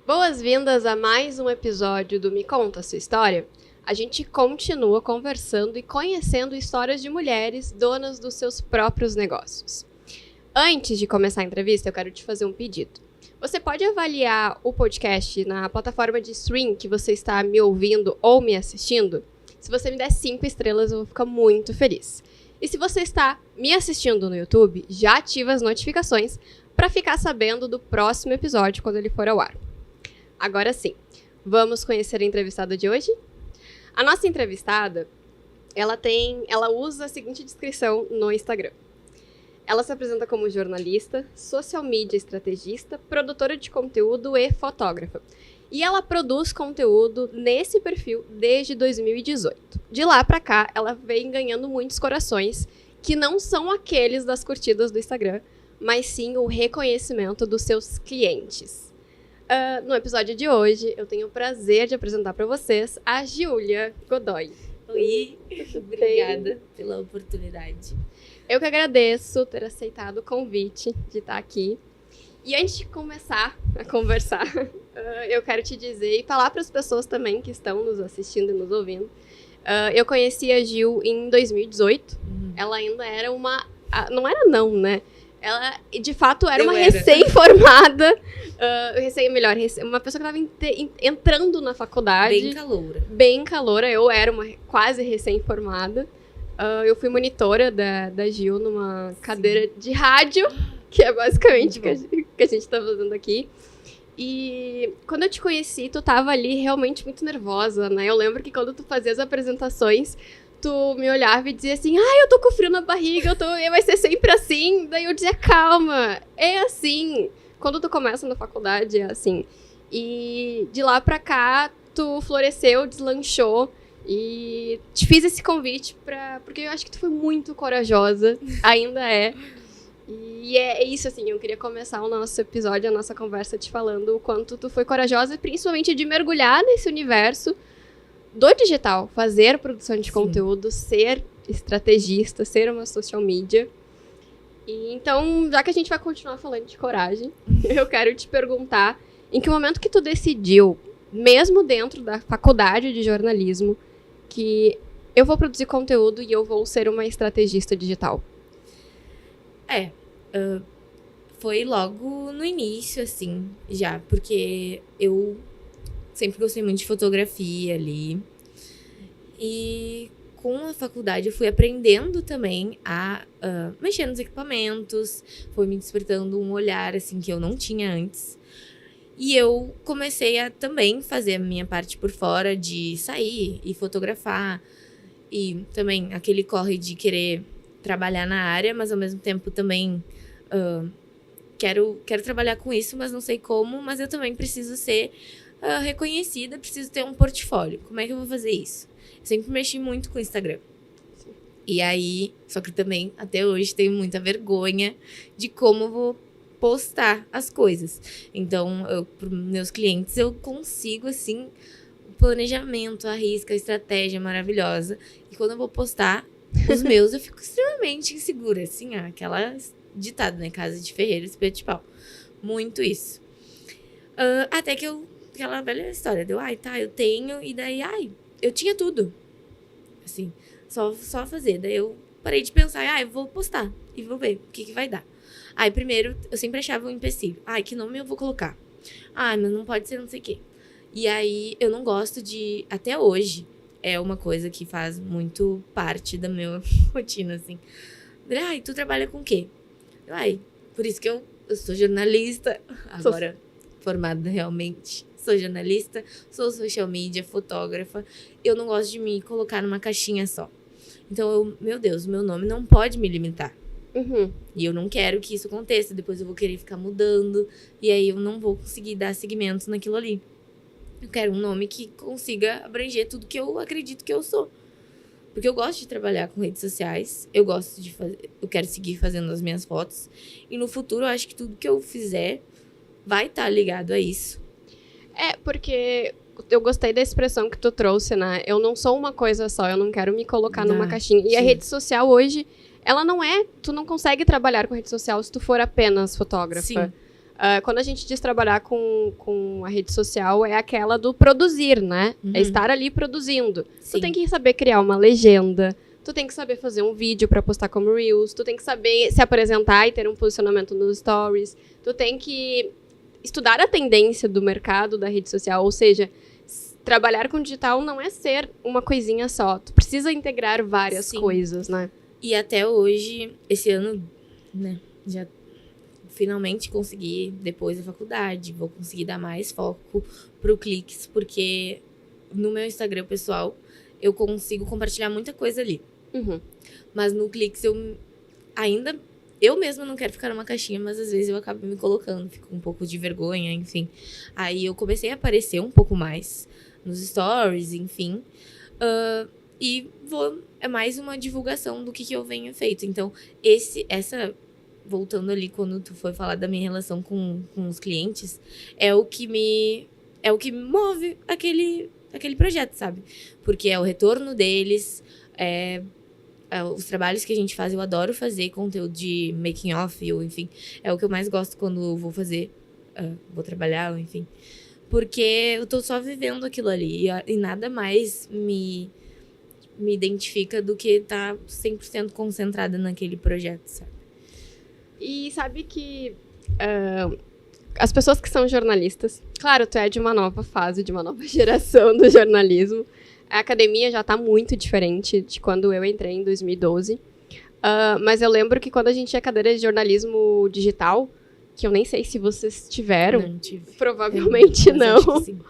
Boas-vindas a mais um episódio do Me Conta Sua História. A gente continua conversando e conhecendo histórias de mulheres donas dos seus próprios negócios. Antes de começar a entrevista, eu quero te fazer um pedido. Você pode avaliar o podcast na plataforma de stream que você está me ouvindo ou me assistindo? Se você me der 5 estrelas, eu vou ficar muito feliz. E se você está me assistindo no YouTube, já ativa as notificações para ficar sabendo do próximo episódio quando ele for ao ar. Agora sim, vamos conhecer a entrevistada de hoje? A nossa entrevistada, ela usa a seguinte descrição no Instagram. Ela se apresenta como jornalista, social media estrategista, produtora de conteúdo e fotógrafa. E ela produz conteúdo nesse perfil desde 2018. De lá pra cá, ela vem ganhando muitos corações, que não são aqueles das curtidas do Instagram, mas sim o reconhecimento dos seus clientes. No episódio de hoje, eu tenho o prazer de apresentar para vocês a Giulia Godoy. Oi, obrigada pela oportunidade. Eu que agradeço ter aceitado o convite de estar aqui. E antes de começar a conversar, eu quero te dizer e falar para as pessoas também que estão nos assistindo e nos ouvindo. Eu conheci a Gil em 2018. Ela ainda era uma... Não era não, né? Ela, de fato, era uma recém-formada, uma pessoa que estava entrando na faculdade. Bem caloura. Bem caloura, eu era uma quase recém-formada. Eu fui monitora da Gil numa cadeira de rádio, que é basicamente o que a gente tá fazendo aqui. E quando eu te conheci, tu tava ali realmente muito nervosa, né? Eu lembro que quando tu fazia as apresentações, tu me olhava e dizia assim, eu tô com frio na barriga, vai ser sempre assim. Daí eu dizia, calma, é assim. Quando tu começa na faculdade, é assim. E de lá pra cá, tu floresceu, deslanchou. E te fiz esse convite porque eu acho que tu foi muito corajosa, ainda é. E é isso, assim, eu queria começar o nosso episódio, a nossa conversa te falando o quanto tu foi corajosa, principalmente de mergulhar nesse universo do digital, fazer produção de conteúdo, ser estrategista, ser uma social media. E então, já que a gente vai continuar falando de coragem, eu quero te perguntar, em que momento que tu decidiu, mesmo dentro da faculdade de jornalismo, que eu vou produzir conteúdo e eu vou ser uma estrategista digital? Foi logo no início, assim, já, porque eu sempre gostei muito de fotografia ali. E com a faculdade eu fui aprendendo também a mexer nos equipamentos. Foi me despertando um olhar, assim, que eu não tinha antes. E eu comecei a também fazer a minha parte por fora de sair e fotografar. E também aquele corre de querer trabalhar na área, mas ao mesmo tempo também quero trabalhar com isso, mas não sei como. Mas eu também preciso ser reconhecida, preciso ter um portfólio. Como é que eu vou fazer isso? Eu sempre mexi muito com o Instagram. Sim. E aí, só que também, até hoje, tenho muita vergonha de como eu vou postar as coisas. Então, para meus clientes, eu consigo, assim, o planejamento, a risca, a estratégia maravilhosa. E quando eu vou postar os meus, eu fico extremamente insegura. Assim, aquela ditada, né? Casa de ferreiro, espeto de pau. Muito isso. Até que aquela velha história, deu, eu tenho, e daí, eu tinha tudo. Assim, só fazer. Daí eu parei de pensar, eu vou postar e vou ver o que vai dar. Primeiro, eu sempre achava um empecilho. Que nome eu vou colocar? Mas não pode ser não sei o quê. E aí, eu não gosto de... Até hoje, é uma coisa que faz muito parte da minha rotina, assim. Tu trabalha com o quê? Por isso que eu sou jornalista. Agora, formada realmente. Sou jornalista, sou social media, fotógrafa. Eu não gosto de me colocar numa caixinha só. Então, meu Deus, meu nome não pode me limitar. E eu não quero que isso aconteça. Depois eu vou querer ficar mudando. E aí eu não vou conseguir dar seguimento naquilo ali. Eu quero um nome que consiga abranger tudo que eu acredito que eu sou. Porque eu gosto de trabalhar com redes sociais. Eu quero seguir fazendo as minhas fotos. E no futuro eu acho que tudo que eu fizer vai estar ligado a isso. Porque eu gostei da expressão que tu trouxe, né? Eu não sou uma coisa só, eu não quero me colocar numa caixinha. E a rede social hoje, ela não é... Tu não consegue trabalhar com rede social se tu for apenas fotógrafa. Sim. Quando a gente diz trabalhar com a rede social, é aquela do produzir, né? É estar ali produzindo. Sim. Tu tem que saber criar uma legenda, tu tem que saber fazer um vídeo pra postar como Reels, tu tem que saber se apresentar e ter um posicionamento nos stories, tu tem que estudar a tendência do mercado da rede social, ou seja, trabalhar com digital não é ser uma coisinha só, tu precisa integrar várias Sim. coisas, né? E até hoje, esse ano, né, já finalmente consegui, depois da faculdade, vou conseguir dar mais foco pro Cliques, porque no meu Instagram pessoal, eu consigo compartilhar muita coisa ali. Uhum. Mas no Cliques, eu mesma não quero ficar numa caixinha, mas às vezes eu acabo me colocando, fico com um pouco de vergonha, enfim. Aí eu comecei a aparecer um pouco mais nos stories, enfim. E é mais uma divulgação do que eu venho feito. Então, voltando ali, quando tu foi falar da minha relação com os clientes, é o que me move aquele projeto, sabe? Porque é o retorno deles, os trabalhos que a gente faz. Eu adoro fazer conteúdo de making off, ou enfim, é o que eu mais gosto quando eu vou fazer, vou trabalhar, ou enfim. Porque eu tô só vivendo aquilo ali, e nada mais me identifica do que tá 100% concentrada naquele projeto, sabe? E sabe que as pessoas que são jornalistas, claro, tu é de uma nova fase, de uma nova geração do jornalismo. A academia já tá muito diferente de quando eu entrei em 2012. Mas eu lembro que quando a gente tinha cadeira de jornalismo digital, que eu nem sei se vocês tiveram. Não tive. Provavelmente não. Acho que sim.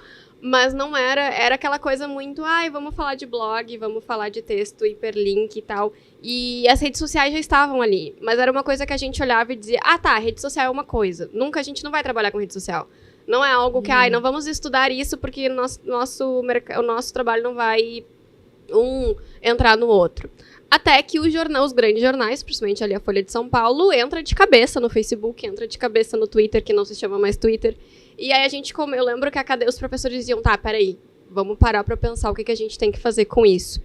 Mas não era aquela coisa muito, vamos falar de blog, vamos falar de texto, hiperlink e tal. E as redes sociais já estavam ali. Mas era uma coisa que a gente olhava e dizia, tá, rede social é uma coisa. Nunca a gente não vai trabalhar com rede social. Não é algo que, não vamos estudar isso porque o nosso trabalho não vai entrar no outro. Até que os grandes jornais, principalmente ali a Folha de São Paulo, entra de cabeça no Facebook, entra de cabeça no Twitter, que não se chama mais Twitter. E aí eu lembro que os professores diziam, peraí, vamos parar pra pensar o que a gente tem que fazer com isso.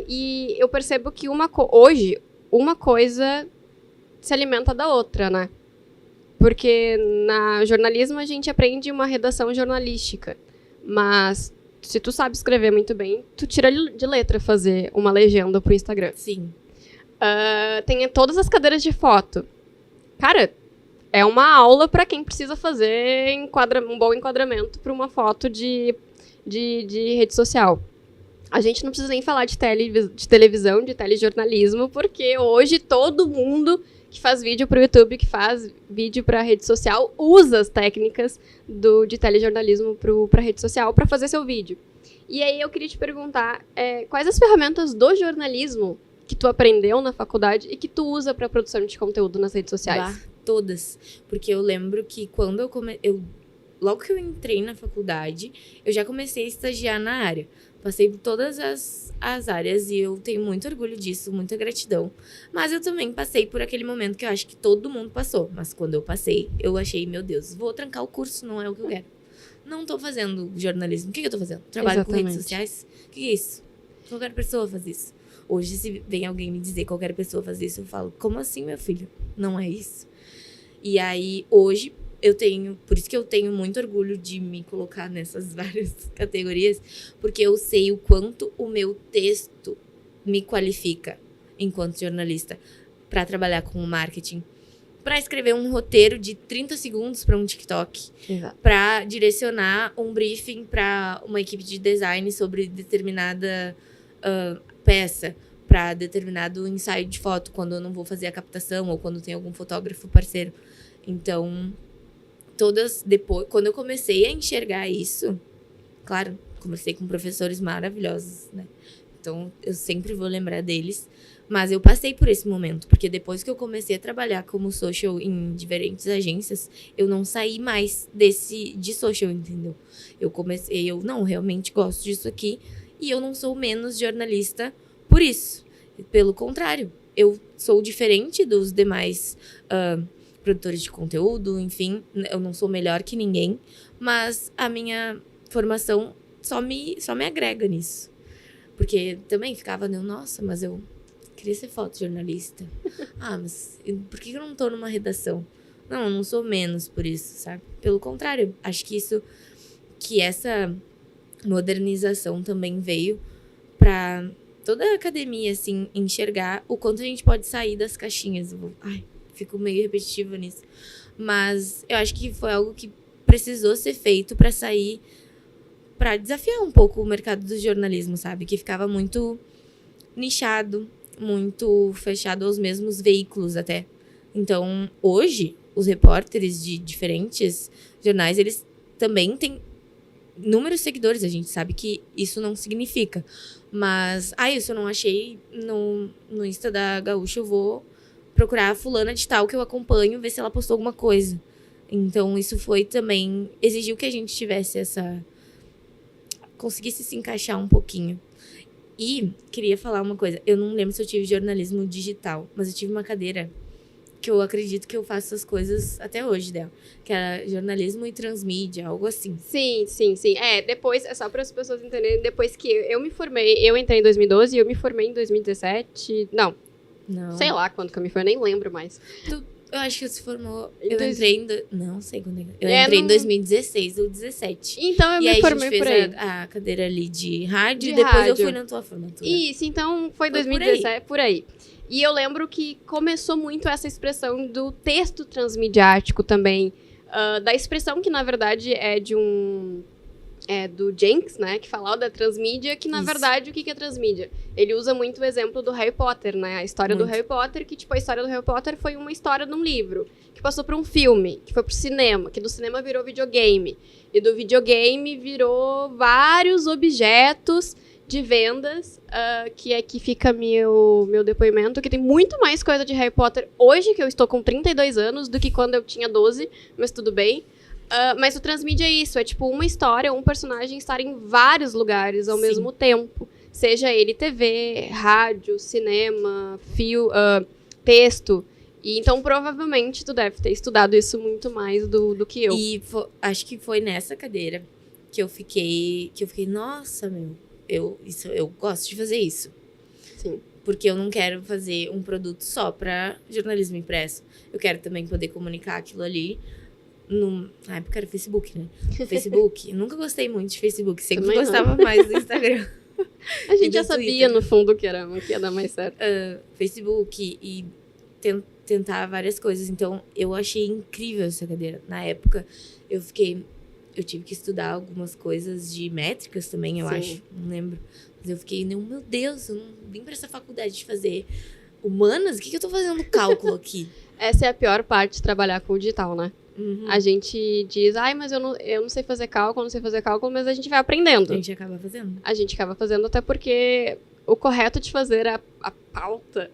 E eu percebo que hoje, uma coisa se alimenta da outra, né? Porque na jornalismo a gente aprende uma redação jornalística, mas se tu sabe escrever muito bem, tu tira de letra fazer uma legenda pro Instagram. Sim. Tem todas as cadeiras de foto. Cara, é uma aula pra quem precisa fazer um bom enquadramento pra uma foto de rede social. A gente não precisa nem falar de televisão, de telejornalismo, porque hoje todo mundo que faz vídeo pro YouTube, que faz vídeo pra rede social, usa as técnicas de telejornalismo pra rede social pra fazer seu vídeo. E aí eu queria te perguntar, quais as ferramentas do jornalismo que tu aprendeu na faculdade e que tu usa pra produção de conteúdo nas redes sociais? Todas. Porque eu lembro que quando logo que eu entrei na faculdade, eu já comecei a estagiar na área. Passei por todas as áreas e eu tenho muito orgulho disso, muita gratidão. Mas eu também passei por aquele momento que eu acho que todo mundo passou. Mas quando eu passei, eu achei, meu Deus, vou trancar o curso, não é o que eu quero. Não tô fazendo jornalismo. O que eu tô fazendo? Trabalho com redes sociais? O que é isso? Qualquer pessoa faz isso. Hoje, se vem alguém me dizer qualquer pessoa faz isso, eu falo, como assim, meu filho? Não é isso. E aí, hoje, por isso que eu tenho muito orgulho de me colocar nessas várias categorias, porque eu sei o quanto o meu texto me qualifica enquanto jornalista para trabalhar com o marketing, para escrever um roteiro de 30 segundos para um TikTok, para direcionar um briefing para uma equipe de design sobre determinada peça, para determinado ensaio de foto, quando eu não vou fazer a captação ou quando tem algum fotógrafo parceiro. Então, quando eu comecei a enxergar isso, claro, comecei com professores maravilhosos, né? Então, eu sempre vou lembrar deles. Mas eu passei por esse momento, porque depois que eu comecei a trabalhar como social em diferentes agências, eu não saí mais de social, entendeu? Eu não, realmente gosto disso aqui, e eu não sou menos jornalista por isso. Pelo contrário, eu sou diferente dos demais produtores de conteúdo, enfim, eu não sou melhor que ninguém, mas a minha formação só me agrega nisso. Porque também ficava, nossa, mas eu queria ser fotojornalista. Mas por que eu não tô numa redação? Não, eu não sou menos por isso, sabe? Pelo contrário, acho que essa modernização também veio pra toda a academia, assim, enxergar o quanto a gente pode sair das caixinhas. Fico meio repetitiva nisso. Mas eu acho que foi algo que precisou ser feito pra sair, pra desafiar um pouco o mercado do jornalismo, sabe? Que ficava muito nichado, muito fechado aos mesmos veículos até. Então, hoje, os repórteres de diferentes jornais, eles também têm inúmeros seguidores. A gente sabe que isso não significa. Mas, isso eu não achei no Insta da Gaúcha, eu vou procurar a fulana de tal que eu acompanho, ver se ela postou alguma coisa. Então, isso foi também... exigiu que a gente tivesse conseguisse se encaixar um pouquinho. E queria falar uma coisa. Eu não lembro se eu tive jornalismo digital, mas eu tive uma cadeira que eu acredito que eu faço essas coisas até hoje dela. Que era jornalismo e transmídia, algo assim. Sim. Depois, é só para as pessoas entenderem, depois que eu me formei, eu entrei em 2012 e eu me formei em 2017. Não. Sei lá quando que eu me formei, nem lembro mais. Eu acho que você se formou... Eu entrei em... Não sei quando é. Eu entrei em 2016 ou 2017. Então eu me formei por aí. E aí a gente fez a cadeira ali de rádio e depois eu fui na tua formatura. Isso, então foi 2017, por aí. E eu lembro que começou muito essa expressão do texto transmediático também. Da expressão que, na verdade, é do Jenks, né? Que falava da transmídia, que, na verdade, o que é transmídia? Ele usa muito o exemplo do Harry Potter, né? A história do Harry Potter, que, a história do Harry Potter foi uma história de um livro, que passou para um filme, que foi pro cinema, que do cinema virou videogame. E do videogame virou vários objetos de vendas, que aqui fica meu depoimento, que tem muito mais coisa de Harry Potter hoje, que eu estou com 32 anos, do que quando eu tinha 12, mas tudo bem. Mas o transmídia é isso, é tipo uma história, um personagem estar em vários lugares ao mesmo tempo. Seja ele TV, rádio, cinema, texto. E então, provavelmente, tu deve ter estudado isso muito mais do que eu. E acho que foi nessa cadeira que eu fiquei, nossa, eu gosto de fazer isso. Sim. Porque eu não quero fazer um produto só para jornalismo impresso. Eu quero também poder comunicar aquilo ali na época era Facebook, né? Facebook. Eu nunca gostei muito de Facebook. Sempre também gostava mais do Instagram. A gente já sabia, no fundo, que ia dar mais certo. Facebook e tentar várias coisas. Então, eu achei incrível essa cadeira. Na época, eu tive que estudar algumas coisas de métricas também, eu acho. Não lembro. Mas eu fiquei, meu Deus, eu não vim pra essa faculdade de fazer humanas? O que eu tô fazendo cálculo aqui? Essa é a pior parte de trabalhar com o digital, né? Uhum. A gente diz, mas eu não sei fazer cálculo, mas a gente vai aprendendo. A gente acaba fazendo. A gente acaba fazendo até porque o correto de fazer a pauta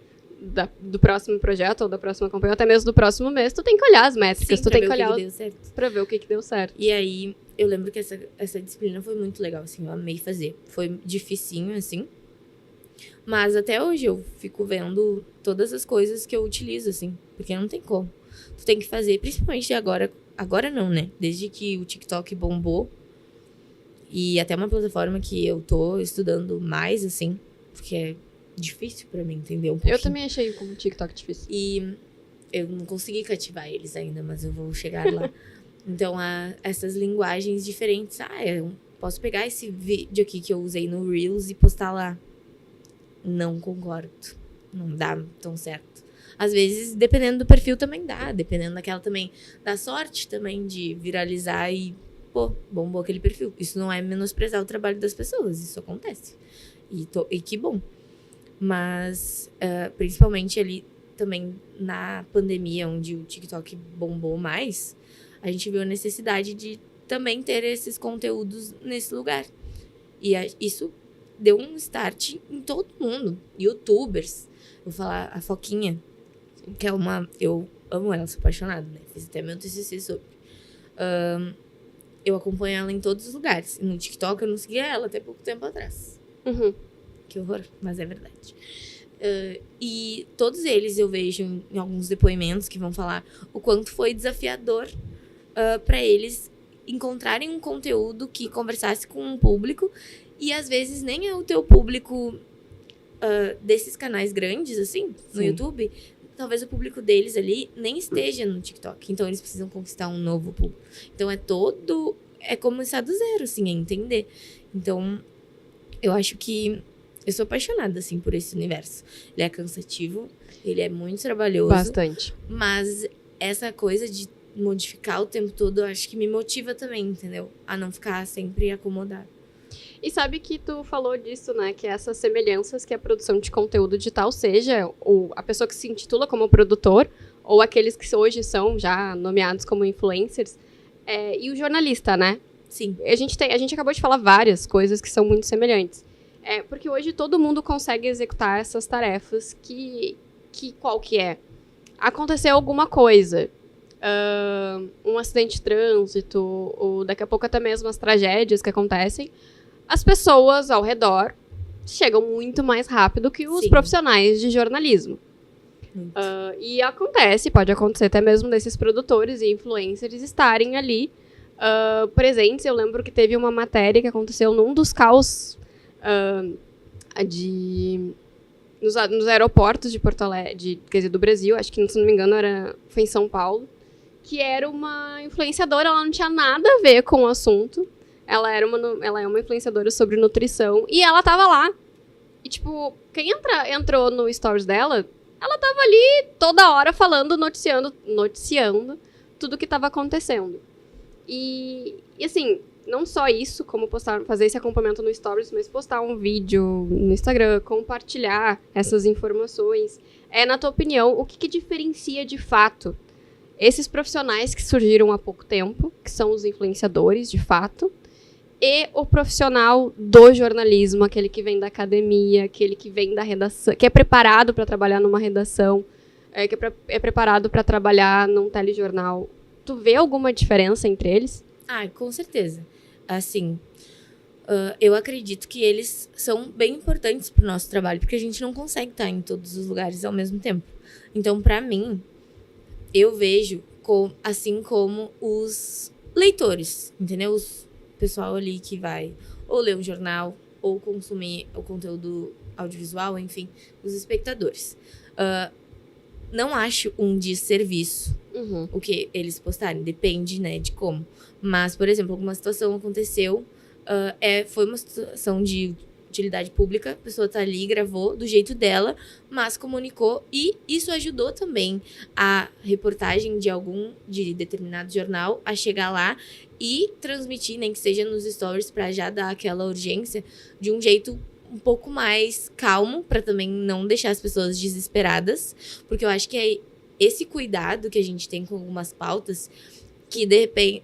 do próximo projeto ou da próxima campanha, até mesmo do próximo mês, tu tem que olhar as métricas, tu tem que olhar pra ver o que deu certo. E aí, eu lembro que essa disciplina foi muito legal, assim, eu amei fazer. Foi dificinho, assim, mas até hoje eu fico vendo todas as coisas que eu utilizo, assim, porque não tem como. Tu tem que fazer, principalmente agora não, né? Desde que o TikTok bombou, e até uma plataforma que eu tô estudando mais, assim, porque é difícil pra mim entender um pouquinho. Eu também achei o TikTok difícil. E eu não consegui cativar eles ainda, mas eu vou chegar lá. Então, essas linguagens diferentes. Eu posso pegar esse vídeo aqui que eu usei no Reels e postar lá. Não concordo. Não dá tão certo. Às vezes, dependendo do perfil, também dá. Dependendo daquela também, da sorte também de viralizar e, bombou aquele perfil. Isso não é menosprezar o trabalho das pessoas. Isso acontece. E que bom. Mas, principalmente ali também na pandemia, onde o TikTok bombou mais, a gente viu a necessidade de também ter esses conteúdos nesse lugar. E isso deu um start em todo mundo. YouTubers. Vou falar a Foquinha, que é eu amo ela, sou apaixonada, né? Fiz até meu TCC sobre. Eu acompanho ela em todos os lugares. No TikTok eu não seguia ela até pouco tempo atrás. Uhum. Que horror, mas é verdade. E todos eles eu vejo em alguns depoimentos que vão falar o quanto foi desafiador para eles encontrarem um conteúdo que conversasse com um público, e às vezes nem é o teu público desses canais grandes, assim, no YouTube, talvez o público deles ali nem esteja no TikTok. Então, eles precisam conquistar um novo público. Então, é começar do zero, assim, é entender. Então, eu acho que eu sou apaixonada, assim, por esse universo. Ele é cansativo, ele é muito trabalhoso. Bastante. Mas essa coisa de modificar o tempo todo, eu acho que me motiva também, entendeu? A não ficar sempre acomodada. E sabe que tu falou disso, né? Que essas semelhanças que a produção de conteúdo digital seja a pessoa que se intitula como produtor, ou aqueles que hoje são já nomeados como influencers, e o jornalista, né? Sim. A gente acabou de falar várias coisas que são muito semelhantes. Porque hoje todo mundo consegue executar essas tarefas que qual que é? Aconteceu alguma coisa. Um acidente de trânsito, ou daqui a pouco até mesmo as tragédias que acontecem. As pessoas ao redor chegam muito mais rápido que os profissionais de jornalismo. E pode acontecer até mesmo desses produtores e influencers estarem ali presentes. Eu lembro que teve uma matéria que aconteceu num dos caos nos aeroportos de Porto Alegre, quer dizer, do Brasil, acho que, se não me engano, foi em São Paulo, que era uma influenciadora, ela não tinha nada a ver com o assunto. Ela é uma influenciadora sobre nutrição. E ela tava lá. E, tipo, quem entrou no stories dela, ela tava ali toda hora falando, noticiando tudo que tava acontecendo. E assim, não só isso, como fazer esse acompanhamento no stories, mas postar um vídeo no Instagram, compartilhar essas informações. Na tua opinião, o que diferencia de fato esses profissionais que surgiram há pouco tempo, que são os influenciadores, de fato, e o profissional do jornalismo, aquele que vem da academia, aquele que vem da redação, que é preparado para trabalhar numa redação, que é preparado para trabalhar num telejornal. Tu vê alguma diferença entre eles? Com certeza. Assim, eu acredito que eles são bem importantes pro nosso trabalho, porque a gente não consegue estar em todos os lugares ao mesmo tempo. Então, para mim, eu vejo assim como os leitores, entendeu? Pessoal ali que vai ou ler um jornal, ou consumir o conteúdo audiovisual, enfim, os espectadores. Não acho um desserviço o que eles postarem, depende, né, de como. Mas, por exemplo, alguma situação aconteceu, foi uma situação de utilidade pública, a pessoa tá ali, gravou do jeito dela, mas comunicou, e isso ajudou também a reportagem de determinado jornal a chegar lá e transmitir, nem que seja nos stories, para já dar aquela urgência de um jeito um pouco mais calmo, para também não deixar as pessoas desesperadas, porque eu acho que é esse cuidado que a gente tem com algumas pautas que,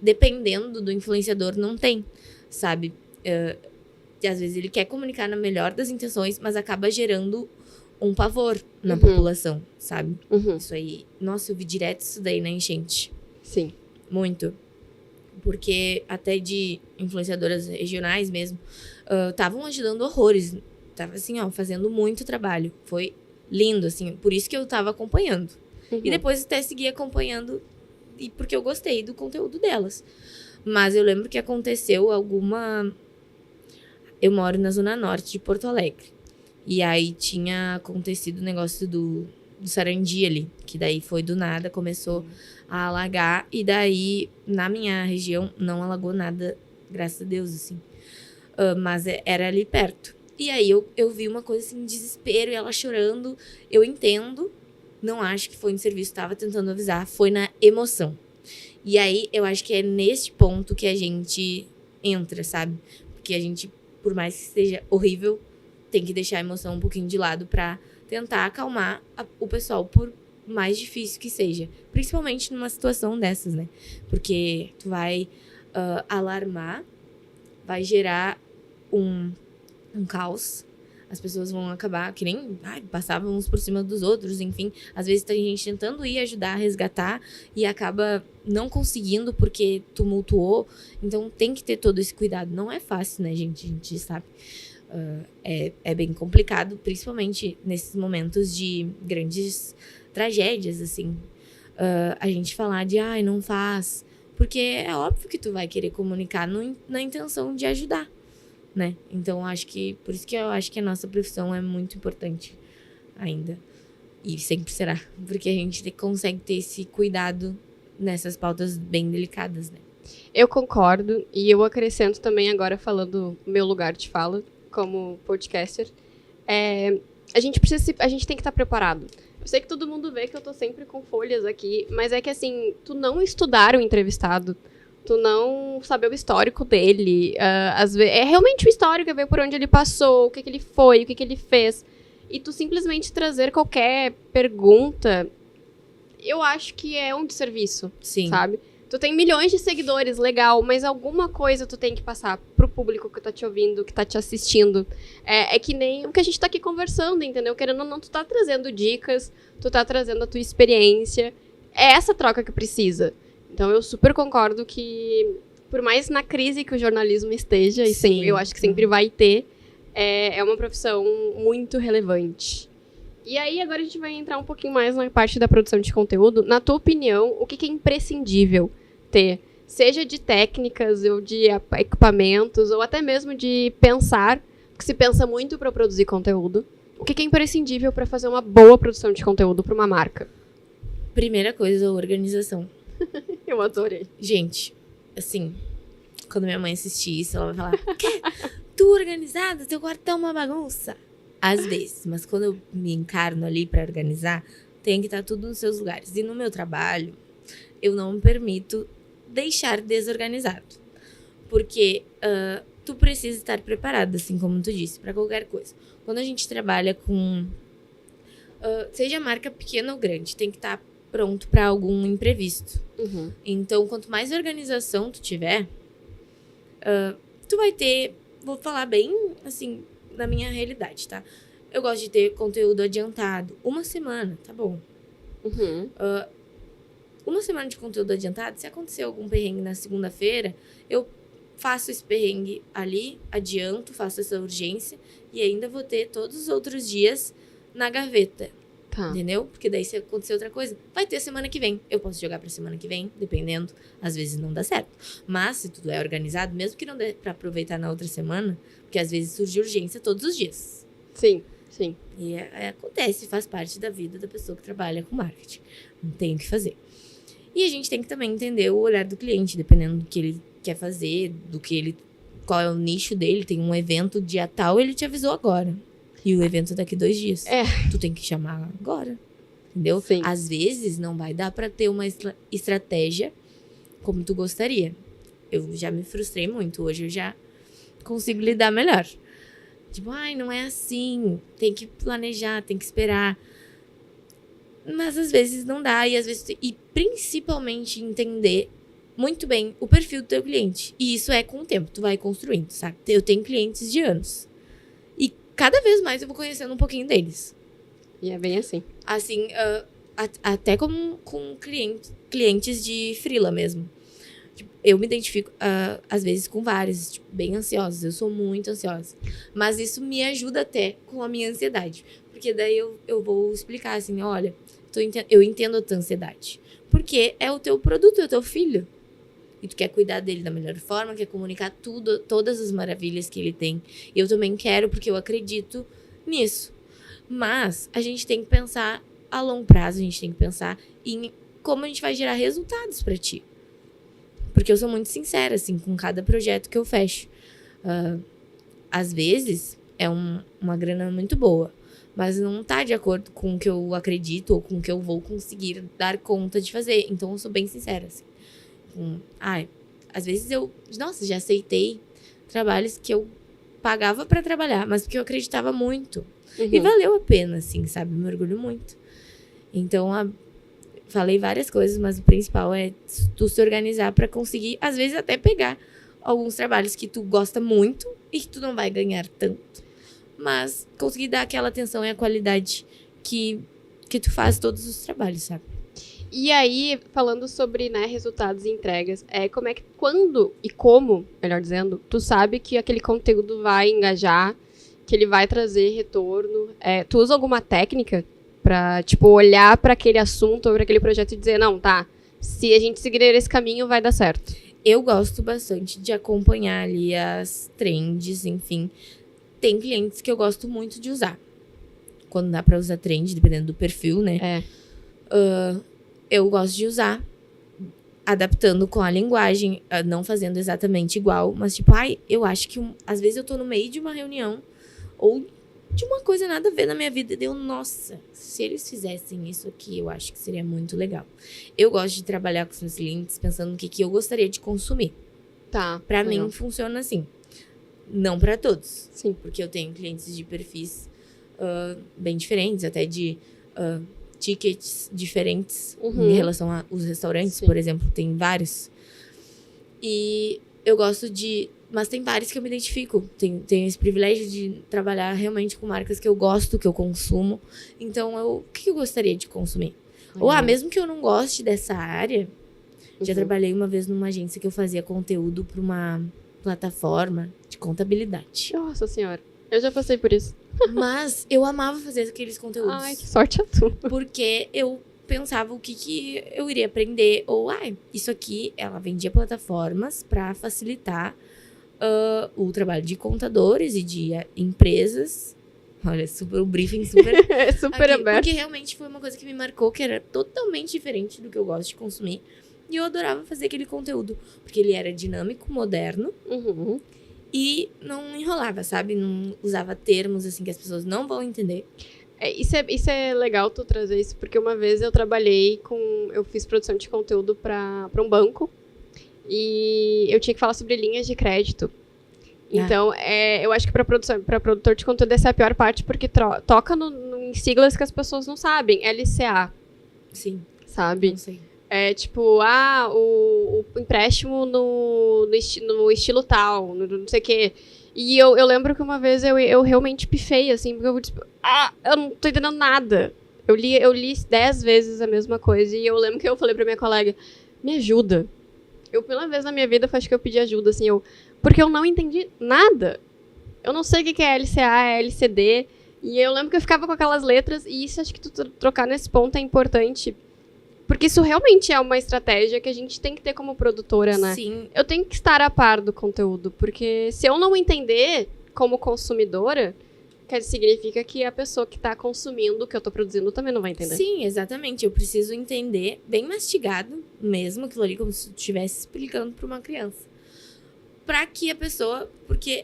dependendo do influenciador, não tem, sabe? E às vezes ele quer comunicar na melhor das intenções, mas acaba gerando um pavor na população, sabe? Isso aí. Nossa, eu vi direto isso daí na enchente. Sim. Muito. Porque até de influenciadoras regionais mesmo, estavam ajudando horrores. Tava assim, fazendo muito trabalho. Foi lindo, assim. Por isso que eu tava acompanhando. E depois até segui acompanhando, porque eu gostei do conteúdo delas. Mas eu lembro que aconteceu Eu moro na Zona Norte de Porto Alegre. E aí tinha acontecido o negócio do Sarandi ali. Que daí foi do nada, começou a alagar. E daí, na minha região, não alagou nada, graças a Deus, assim. Mas era ali perto. E aí eu vi uma coisa assim, desespero, e ela chorando. Eu entendo, não acho que foi no serviço, tava tentando avisar, foi na emoção. E aí, eu acho que é nesse ponto que a gente entra, sabe? Porque a gente, por mais que seja horrível, tem que deixar a emoção um pouquinho de lado pra tentar acalmar o pessoal, por mais difícil que seja. Principalmente numa situação dessas, né? Porque tu vai alarmar, vai gerar um caos. As pessoas vão acabar que nem passavam uns por cima dos outros, enfim. Às vezes tem gente tentando ir ajudar a resgatar e acaba não conseguindo porque tumultuou. Então tem que ter todo esse cuidado. Não é fácil, né, gente? A gente sabe. É bem complicado, principalmente nesses momentos de grandes tragédias, assim. A gente falar de, não faz. Porque é óbvio que tu vai querer comunicar na intenção de ajudar, né? Então, por isso que eu acho que a nossa profissão é muito importante ainda. E sempre será. Porque a gente consegue ter esse cuidado nessas pautas bem delicadas, né? Eu concordo, e eu acrescento também agora falando meu lugar de fala como podcaster. A gente tem que estar preparado. Eu sei que todo mundo vê que eu tô sempre com folhas aqui, mas é que assim, tu não estudar o entrevistado, tu não saber o histórico dele, é realmente o histórico, é ver por onde ele passou, o que ele foi, o que ele fez, e tu simplesmente trazer qualquer pergunta, eu acho que é um desserviço, Sim. sabe? Tu tem milhões de seguidores, legal, mas alguma coisa tu tem que passar pro público que tá te ouvindo, que tá te assistindo. É que nem o que a gente tá aqui conversando, entendeu? Querendo ou não, tu tá trazendo dicas, tu tá trazendo a tua experiência. É essa troca que precisa. Então eu super concordo que, por mais na crise que o jornalismo esteja, e sempre, eu acho que sempre vai ter, é uma profissão muito relevante. E aí, agora a gente vai entrar um pouquinho mais na parte da produção de conteúdo. Na tua opinião, o que é imprescindível ter? Seja de técnicas, ou de equipamentos, ou até mesmo de pensar, porque se pensa muito para produzir conteúdo. O que é imprescindível para fazer uma boa produção de conteúdo para uma marca? Primeira coisa, organização. Eu adorei. Gente, assim, quando minha mãe assistir isso, ela vai falar: "Quê? Tu organizada? Teu quarto é uma bagunça." Às vezes, mas quando eu me encarno ali pra organizar, tem que estar tudo nos seus lugares. E no meu trabalho, eu não me permito deixar desorganizado. Porque tu precisa estar preparado, assim como tu disse, pra qualquer coisa. Quando a gente trabalha com... seja marca pequena ou grande, tem que estar pronto pra algum imprevisto. Uhum. Então, quanto mais organização tu tiver, tu vai ter... Vou falar bem, assim... da minha realidade, tá? Eu gosto de ter conteúdo adiantado. Uma semana, tá bom. Uhum. Uma semana de conteúdo adiantado, se acontecer algum perrengue na segunda-feira, eu faço esse perrengue ali, adianto, faço essa urgência e ainda vou ter todos os outros dias na gaveta. Tá. Entendeu? Porque daí, se acontecer outra coisa, vai ter semana que vem. Eu posso jogar pra semana que vem, dependendo. Às vezes não dá certo. Mas, se tudo é organizado, mesmo que não dê pra aproveitar na outra semana, porque às vezes surge urgência todos os dias. Sim, sim. E acontece, faz parte da vida da pessoa que trabalha com marketing. Não tem o que fazer. E a gente tem que também entender o olhar do cliente, dependendo do que ele quer fazer, qual é o nicho dele. Tem um evento dia tal, ele te avisou agora. E o evento é daqui 2 dias. Tu tem que chamar agora. Entendeu? Sim. Às vezes, não vai dar pra ter uma estratégia como tu gostaria. Eu já me frustrei muito. Hoje eu já consigo lidar melhor. Tipo, não é assim. Tem que planejar, tem que esperar. Mas às vezes não dá. E principalmente entender muito bem o perfil do teu cliente. E isso é com o tempo. Tu vai construindo, sabe? Eu tenho clientes de anos. E cada vez mais eu vou conhecendo um pouquinho deles. E é bem assim. Assim, até com clientes de freela mesmo. Tipo, eu me identifico, às vezes, com vários, tipo, bem ansiosos. Eu sou muito ansiosa. Mas isso me ajuda até com a minha ansiedade. Porque daí eu vou explicar assim, olha, eu entendo a tua ansiedade. Porque é o teu produto, é o teu filho. E tu quer cuidar dele da melhor forma, quer comunicar todas as maravilhas que ele tem. E eu também quero, porque eu acredito nisso. Mas a gente tem que pensar a longo prazo, a gente tem que pensar em como a gente vai gerar resultados pra ti. Porque eu sou muito sincera, assim, com cada projeto que eu fecho. Às vezes, é uma grana muito boa, mas não tá de acordo com o que eu acredito ou com o que eu vou conseguir dar conta de fazer. Então, eu sou bem sincera, assim. Às vezes já aceitei trabalhos que eu pagava pra trabalhar, mas porque eu acreditava muito. Uhum. E valeu a pena, assim, sabe? Me orgulho muito. Então, falei várias coisas, mas o principal é tu se organizar pra conseguir, às vezes, até pegar alguns trabalhos que tu gosta muito e que tu não vai ganhar tanto. Mas conseguir dar aquela atenção e a qualidade que tu faz todos os trabalhos, sabe? E aí, falando sobre, né, resultados e entregas, como é que, quando e como, melhor dizendo, tu sabe que aquele conteúdo vai engajar, que ele vai trazer retorno? Tu usa alguma técnica pra, tipo, olhar pra aquele assunto ou pra aquele projeto e dizer, não, tá, se a gente seguir esse caminho, vai dar certo? Eu gosto bastante de acompanhar ali as trends, enfim. Tem clientes que eu gosto muito de usar. quando dá pra usar trend, dependendo do perfil, né? É. Eu gosto de usar, adaptando com a linguagem, não fazendo exatamente igual, mas tipo, eu acho que às vezes eu tô no meio de uma reunião ou de uma coisa nada a ver na minha vida e nossa, se eles fizessem isso aqui, eu acho que seria muito legal. Eu gosto de trabalhar com os meus clientes pensando no que eu gostaria de consumir. Tá. Pra mim, funciona assim. Não pra todos. Sim. Porque eu tenho clientes de perfis bem diferentes, até de tickets diferentes em relação aos restaurantes, Sim. por exemplo, tem vários. E eu gosto mas tem vários que eu me identifico. Tenho esse privilégio de trabalhar realmente com marcas que eu gosto, que eu consumo. Então, o que eu gostaria de consumir? Ou, mesmo que eu não goste dessa área, já trabalhei uma vez numa agência que eu fazia conteúdo para uma plataforma de contabilidade. Nossa senhora, eu já passei por isso. Mas eu amava fazer aqueles conteúdos. Ai, que sorte a tua. Porque eu pensava o que eu iria aprender. Ou, isso aqui, ela vendia plataformas para facilitar o trabalho de contadores e de empresas. Olha, o briefing super... super aqui, aberto. Porque realmente foi uma coisa que me marcou, que era totalmente diferente do que eu gosto de consumir. E eu adorava fazer aquele conteúdo. Porque ele era dinâmico, moderno. E não enrolava, sabe? Não usava termos, assim, que as pessoas não vão entender. Isso é legal tu trazer isso, porque uma vez eu eu fiz produção de conteúdo para um banco e eu tinha que falar sobre linhas de crédito. Então, eu acho que para produtor de conteúdo essa é a pior parte, porque toca em siglas que as pessoas não sabem. LCA. Sim. Sabe? Não sei. É tipo, o empréstimo no estilo tal, não sei o quê. E eu lembro que uma vez eu realmente pifei, assim, porque eu tipo, eu não tô entendendo nada. Eu li 10 vezes a mesma coisa e eu lembro que eu falei pra minha colega, me ajuda. Pela vez na minha vida, acho que eu pedi ajuda, assim, porque eu não entendi nada. Eu não sei o que é LCA, é LCD, e eu lembro que eu ficava com aquelas letras, e isso acho que tu trocar nesse ponto é importante, porque isso realmente é uma estratégia que a gente tem que ter como produtora, né? Sim. Eu tenho que estar a par do conteúdo, porque se eu não entender como consumidora, significa que a pessoa que está consumindo o que eu estou produzindo também não vai entender. Sim, exatamente. Eu preciso entender bem mastigado, mesmo aquilo ali, como se eu estivesse explicando para uma criança. Para que a pessoa... Porque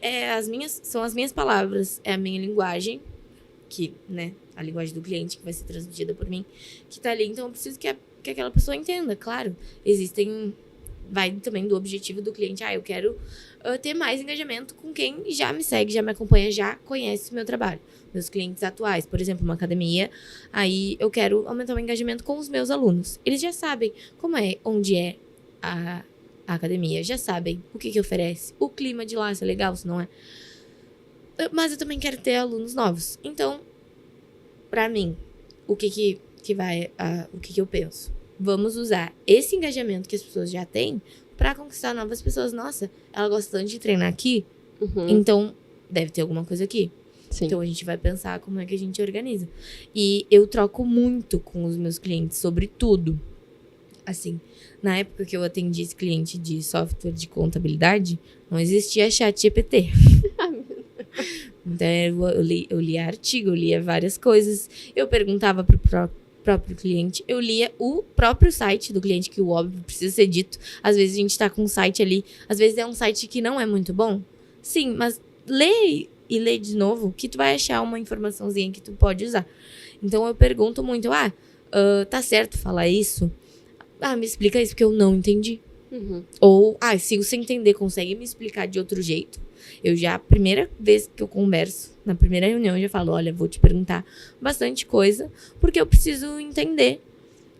são as minhas palavras, é a minha linguagem, que, né, a linguagem do cliente que vai ser transmitida por mim, que tá ali. Então, eu preciso que aquela pessoa entenda, claro. Vai também do objetivo do cliente. Eu quero ter mais engajamento com quem já me segue, já me acompanha, já conhece o meu trabalho. Meus clientes atuais, por exemplo, uma academia. Aí eu quero aumentar o engajamento com os meus alunos. Eles já sabem onde é a academia, já sabem o que oferece, o clima de lá, se é legal, se não é. Mas eu também quero ter alunos novos. Então, pra mim, o que eu penso? Vamos usar esse engajamento que as pessoas já têm pra conquistar novas pessoas. Nossa, ela gosta tanto de treinar aqui, então deve ter alguma coisa aqui. Sim. Então a gente vai pensar como é que a gente organiza. E eu troco muito com os meus clientes sobre tudo. Assim, na época que eu atendi esse cliente de software de contabilidade, não existia ChatGPT. Então eu lia artigo, eu lia várias coisas. Eu perguntava pro próprio cliente. Eu lia o próprio site do cliente, que o óbvio precisa ser dito. Às vezes a gente tá com um site ali, às vezes é um site que não é muito bom. Sim, mas lê e lê de novo, que tu vai achar uma informaçãozinha que tu pode usar. Então eu pergunto muito, tá certo falar isso? Me explica isso, porque eu não entendi. Ou, sigo sem entender, consegue me explicar de outro jeito? A primeira vez que eu converso, na primeira reunião, eu já falo, olha, vou te perguntar bastante coisa, porque eu preciso entender.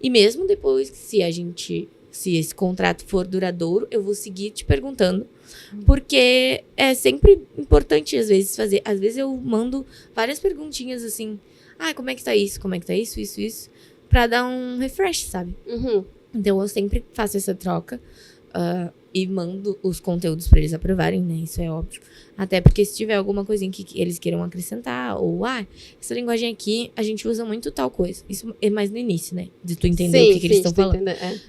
E mesmo depois, se esse contrato for duradouro, eu vou seguir te perguntando, porque é sempre importante, às vezes, fazer. Às vezes eu mando várias perguntinhas, assim, como é que tá isso? Como é que tá isso? Pra dar um refresh, sabe? Então, eu sempre faço essa troca e mando os conteúdos pra eles aprovarem, né? Isso é óbvio. Até porque se tiver alguma coisinha que eles queiram acrescentar, ou, essa linguagem aqui, a gente usa muito tal coisa. Isso é mais no início, né? De tu entender o que eles estão falando.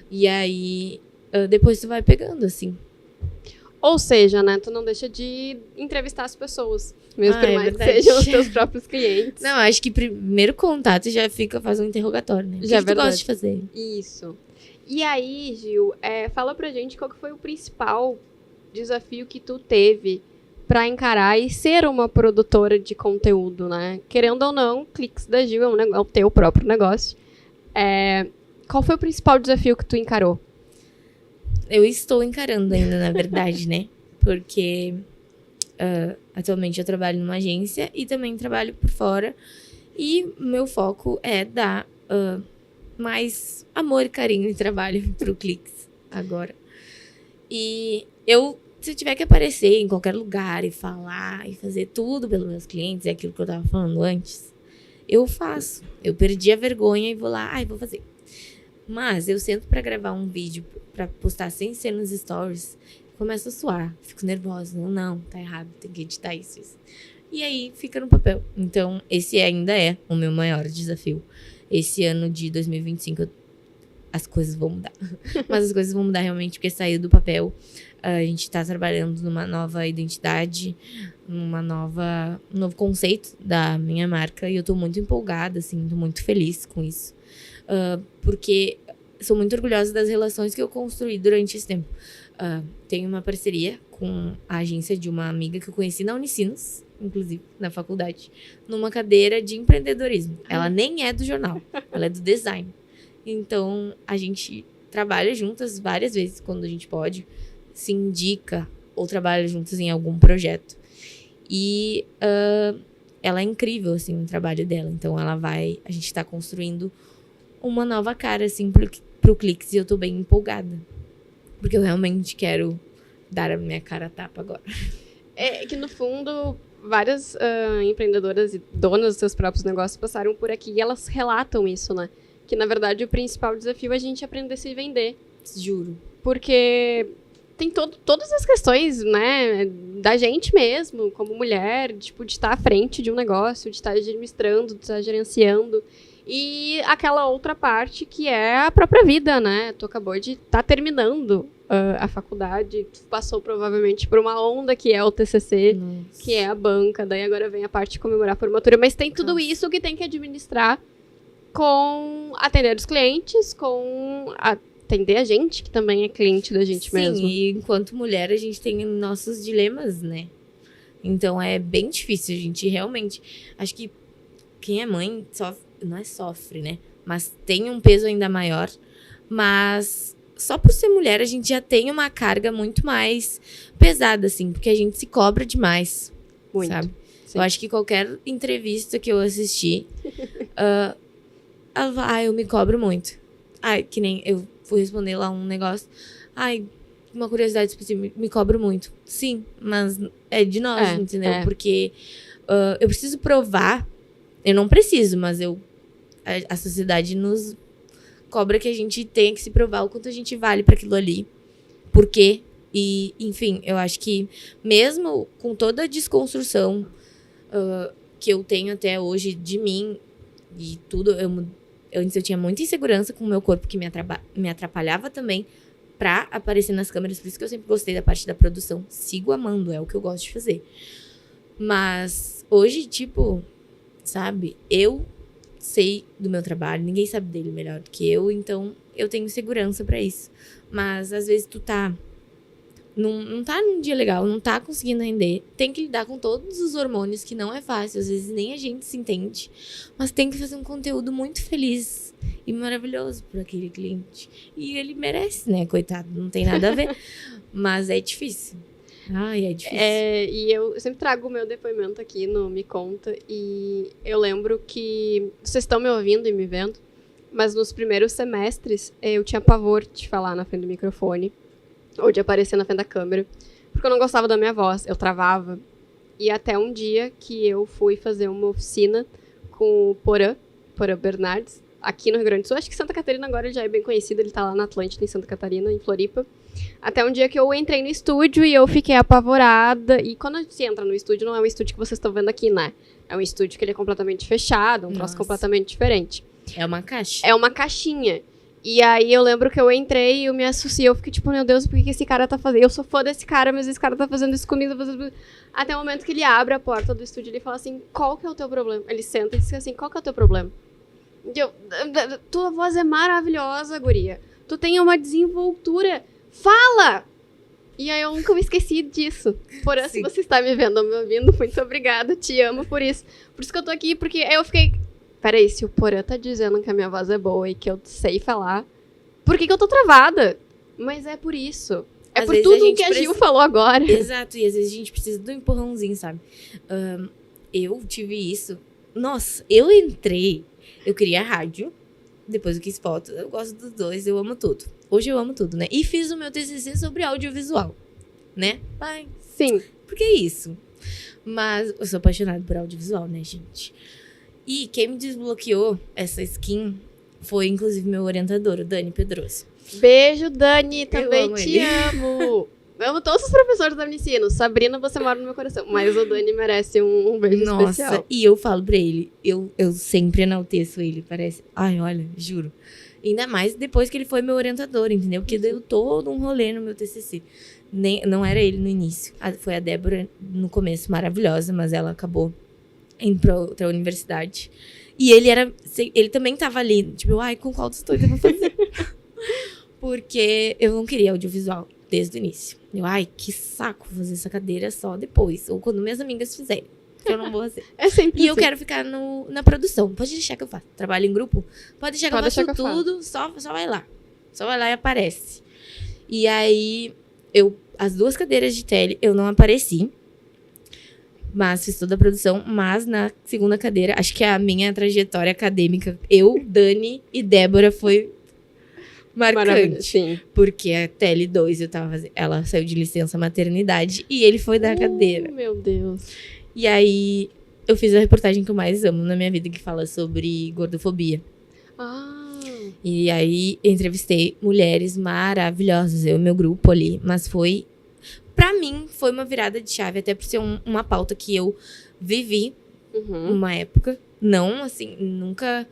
E aí, depois tu vai pegando, assim. Ou seja, né, tu não deixa de entrevistar as pessoas, mesmo por mais que verdade. sejam os teus próprios clientes. Não, acho que primeiro contato já faz um interrogatório, né? Já O que tu gosta de fazer? Isso. E aí, Gil, fala pra gente qual que foi o principal desafio que tu teve pra encarar e ser uma produtora de conteúdo, né? Querendo ou não, Cliques da Gil é o teu próprio negócio. Qual foi o principal desafio que tu encarou? Eu estou encarando ainda, na verdade, né? Porque atualmente eu trabalho numa agência e também trabalho por fora. E meu foco é dar mais amor e carinho e trabalho pro Cliques agora. E se eu tiver que aparecer em qualquer lugar e falar e fazer tudo pelos meus clientes, é aquilo que eu tava falando antes, eu faço. Eu perdi a vergonha e vou lá, vou fazer. Mas eu sento pra gravar um vídeo pra postar sem ser nos stories, começo a suar, fico nervosa. Não, tá errado, tem que editar isso. E aí fica no papel. Então, esse ainda é o meu maior desafio. Esse ano de 2025, as coisas vão mudar. Mas as coisas vão mudar realmente, porque saiu do papel. A gente tá trabalhando numa nova identidade, um novo conceito da minha marca. E eu tô muito empolgada, assim, tô muito feliz com isso. Porque sou muito orgulhosa das relações que eu construí durante esse tempo. Tenho uma parceria com a agência de uma amiga que eu conheci na Unicinos, inclusive, na faculdade, numa cadeira de empreendedorismo. Ela nem é do jornal, ela é do design. Então, a gente trabalha juntas várias vezes, quando a gente pode, se indica ou trabalha juntas em algum projeto. E ela é incrível, assim, o trabalho dela. Então, a gente tá construindo uma nova cara, assim, pro Cliques, e eu tô bem empolgada. Porque eu realmente quero dar a minha cara a tapa agora. É que, no fundo, várias empreendedoras e donas dos seus próprios negócios passaram por aqui e elas relatam isso, né? Que, na verdade, o principal desafio é a gente aprender a se vender. Juro. Porque tem todas as questões, né, da gente mesmo, como mulher, tipo, de estar à frente de um negócio, de estar administrando, de estar gerenciando. E aquela outra parte que é a própria vida, né? Tu acabou de estar terminando a faculdade, tu passou provavelmente por uma onda que é o TCC, Nossa. que é a banca, daí agora vem a parte de comemorar a formatura, mas tem tudo isso que tem que administrar com atender os clientes, com atender a gente, que também é cliente da gente mesmo. Sim, e enquanto mulher a gente tem nossos dilemas, né? Então é bem difícil, a gente realmente... Acho que quem é mãe não sofre, né? Mas tem um peso ainda maior. Mas só por ser mulher, a gente já tem uma carga muito mais pesada, assim. Porque a gente se cobra demais, Muito. sabe? Sim. Eu acho que qualquer entrevista que eu assisti, eu me cobro muito. Que nem eu fui responder lá um negócio. Uma curiosidade específica, me cobro muito. Sim, mas é de nós, entendeu? Porque eu preciso provar. Eu não preciso, mas a sociedade nos cobra que a gente tenha que se provar o quanto a gente vale para aquilo ali. Por quê? E, enfim, eu acho que mesmo com toda a desconstrução que eu tenho até hoje de mim e tudo, antes eu tinha muita insegurança com o meu corpo, que me atrapalhava também pra aparecer nas câmeras. Por isso que eu sempre gostei da parte da produção. Sigo amando, é o que eu gosto de fazer. Mas hoje, tipo... Sabe? Eu sei do meu trabalho, ninguém sabe dele melhor do que eu, então eu tenho segurança pra isso. Mas às vezes tu não tá num dia legal, não tá conseguindo render, tem que lidar com todos os hormônios, que não é fácil, às vezes nem a gente se entende, mas tem que fazer um conteúdo muito feliz e maravilhoso para aquele cliente. E ele merece, né? Coitado, não tem nada a ver, mas é difícil. É difícil. E eu sempre trago o meu depoimento aqui no Me Conta. E eu lembro que... Vocês estão me ouvindo e me vendo, mas nos primeiros semestres eu tinha pavor de falar na frente do microfone ou de aparecer na frente da câmera, porque eu não gostava da minha voz, eu travava. E até um dia que eu fui fazer uma oficina com o Porã Bernardes, aqui no Rio Grande do Sul. Acho que Santa Catarina agora ele já é bem conhecido, ele tá lá na Atlântida, em Santa Catarina, em Floripa. Até um dia que eu entrei no estúdio e eu fiquei apavorada. E quando você entra no estúdio, não é um estúdio que vocês estão vendo aqui, né? É um estúdio que ele é completamente fechado, um troço completamente diferente. É uma caixa. É uma caixinha. E aí eu lembro que eu entrei e eu me associei. Eu fiquei tipo, meu Deus, por que esse cara tá fazendo? Eu sou fã desse cara, mas esse cara tá fazendo isso comigo. Até o momento que ele abre a porta do estúdio e ele fala assim, qual que é o teu problema? Ele senta e diz assim, qual que é o teu problema? E eu, tua voz é maravilhosa, guria. Tu tem uma desenvoltura. Fala! E aí eu nunca me esqueci disso. Por isso, se você está me vendo ou me ouvindo, muito obrigada. Te amo por isso. Por isso que eu tô aqui, porque aí eu fiquei... Peraí, se o Porã tá dizendo que a minha voz é boa e que eu sei falar, por que eu tô travada? Mas é por isso. É por tudo que a Gil falou agora. Exato, e às vezes a gente precisa do empurrãozinho, sabe? Eu tive isso. Nossa, eu entrei, eu queria rádio, depois eu quis foto. Eu gosto dos dois, eu amo tudo. Hoje eu amo tudo, né? E fiz o meu TCC sobre audiovisual, né? Pai. Sim. Por que isso? Mas eu sou apaixonada por audiovisual, né, gente? E quem me desbloqueou essa skin foi, inclusive, meu orientador, o Dani Pedroso. Beijo, Dani. Também amo te amo. Eu amo todos os professores da Unicino. Sabrina, você mora no meu coração. Mas o Dani merece um beijo especial. Nossa, e eu falo pra ele, eu sempre enalteço ele, parece. Ai, olha, juro. Ainda mais depois que ele foi meu orientador, entendeu? Porque deu todo um rolê no meu TCC. Não era ele no início. Foi a Débora no começo, maravilhosa, mas ela acabou indo pra outra universidade. E ele também tava ali, tipo, ai, com qual dos dois eu vou fazer? Porque eu não queria audiovisual desde o início. Ai, que saco fazer essa cadeira só depois. Ou quando minhas amigas fizerem. Que eu não vou fazer. É sempre E eu quero ficar na produção. Pode deixar que eu faço. Trabalho em grupo? Pode deixar que eu faço tudo. Só vai lá. Só vai lá e aparece. E aí, as 2 cadeiras de tele, eu não apareci. Mas fiz toda a produção. Mas na segunda cadeira, acho que a minha trajetória acadêmica, eu, Dani e Débora foi marcante. Sim. Porque a Tele 2 ela saiu de licença maternidade e ele foi da cadeira. Meu Deus. E aí eu fiz a reportagem que eu mais amo na minha vida, que fala sobre gordofobia. E aí entrevistei mulheres maravilhosas, eu e meu grupo ali, mas pra mim, foi uma virada de chave, até por ser uma pauta que eu vivi uma época. Não, assim, nunca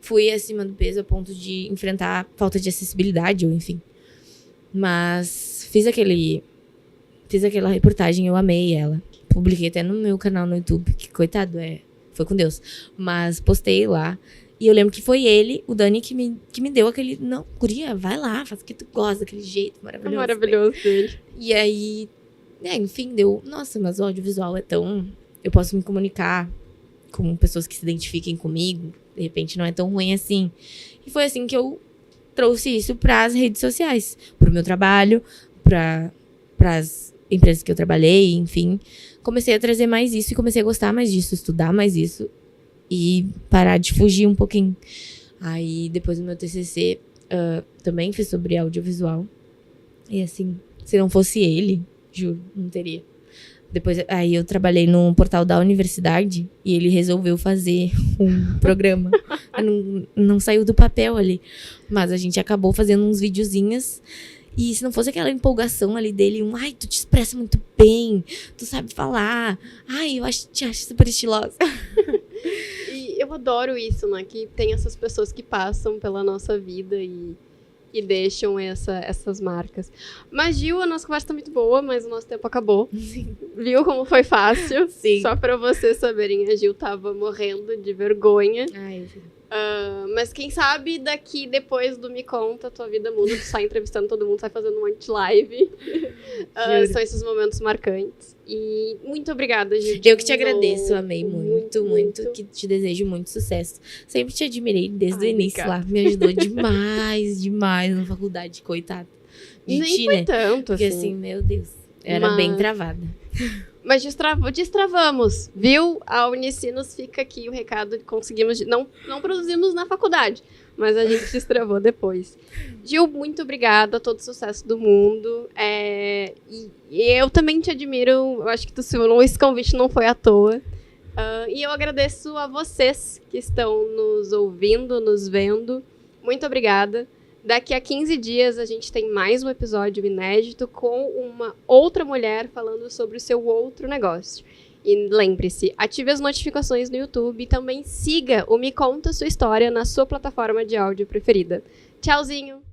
fui acima do peso a ponto de enfrentar falta de acessibilidade, ou enfim. Mas fiz aquela reportagem, eu amei ela. Publiquei até no meu canal no YouTube, que coitado, foi com Deus. Mas postei lá. E eu lembro que foi ele, o Dani, que me deu aquele... Não, guria, vai lá, faz o que tu gosta, daquele jeito maravilhoso. É maravilhoso dele. E aí, enfim, deu... Nossa, mas o audiovisual é tão... Eu posso me comunicar com pessoas que se identifiquem comigo. De repente, não é tão ruim assim. E foi assim que eu trouxe isso para as redes sociais. Pro meu trabalho, para as empresas que eu trabalhei, enfim. Comecei a trazer mais isso e comecei a gostar mais disso, estudar mais isso. E parar de fugir um pouquinho. Aí, depois do meu TCC, também fiz sobre audiovisual. E assim, se não fosse ele, juro, não teria. Depois, aí eu trabalhei num portal da universidade e ele resolveu fazer um programa. Não saiu do papel ali. Mas a gente acabou fazendo uns videozinhos. E se não fosse aquela empolgação ali dele, ai, tu te expressa muito bem, tu sabe falar. Ai, te acho super estilosa. E eu adoro isso, né? Que tem essas pessoas que passam pela nossa vida e deixam essas marcas. Mas, Gil, a nossa conversa tá muito boa, mas o nosso tempo acabou. Sim. Viu como foi fácil? Sim. Só pra vocês saberem, a Gil tava morrendo de vergonha. Ai, mas quem sabe daqui, depois do Me Conta, tua vida muda, tu sai entrevistando todo mundo, sai fazendo um monte de live. São esses momentos marcantes. E muito obrigada, Gil. Eu que te agradeço, amei muito, que te desejo muito sucesso. Sempre te admirei desde o início lá. Me ajudou demais na faculdade, coitada. Nem foi né? tanto, porque assim. Meu Deus, era bem travada. Mas destravamos, viu? A Unicinos fica aqui o recado de conseguimos... Não produzimos na faculdade, mas a gente destravou depois. Gil, muito obrigada, todo sucesso do mundo. E eu também te admiro, eu acho que esse convite não foi à toa. E eu agradeço a vocês que estão nos ouvindo, nos vendo. Muito obrigada. Daqui a 15 dias a gente tem mais um episódio inédito com uma outra mulher falando sobre o seu outro negócio. E lembre-se, ative as notificações no YouTube e também siga o Me Conta Sua História na sua plataforma de áudio preferida. Tchauzinho!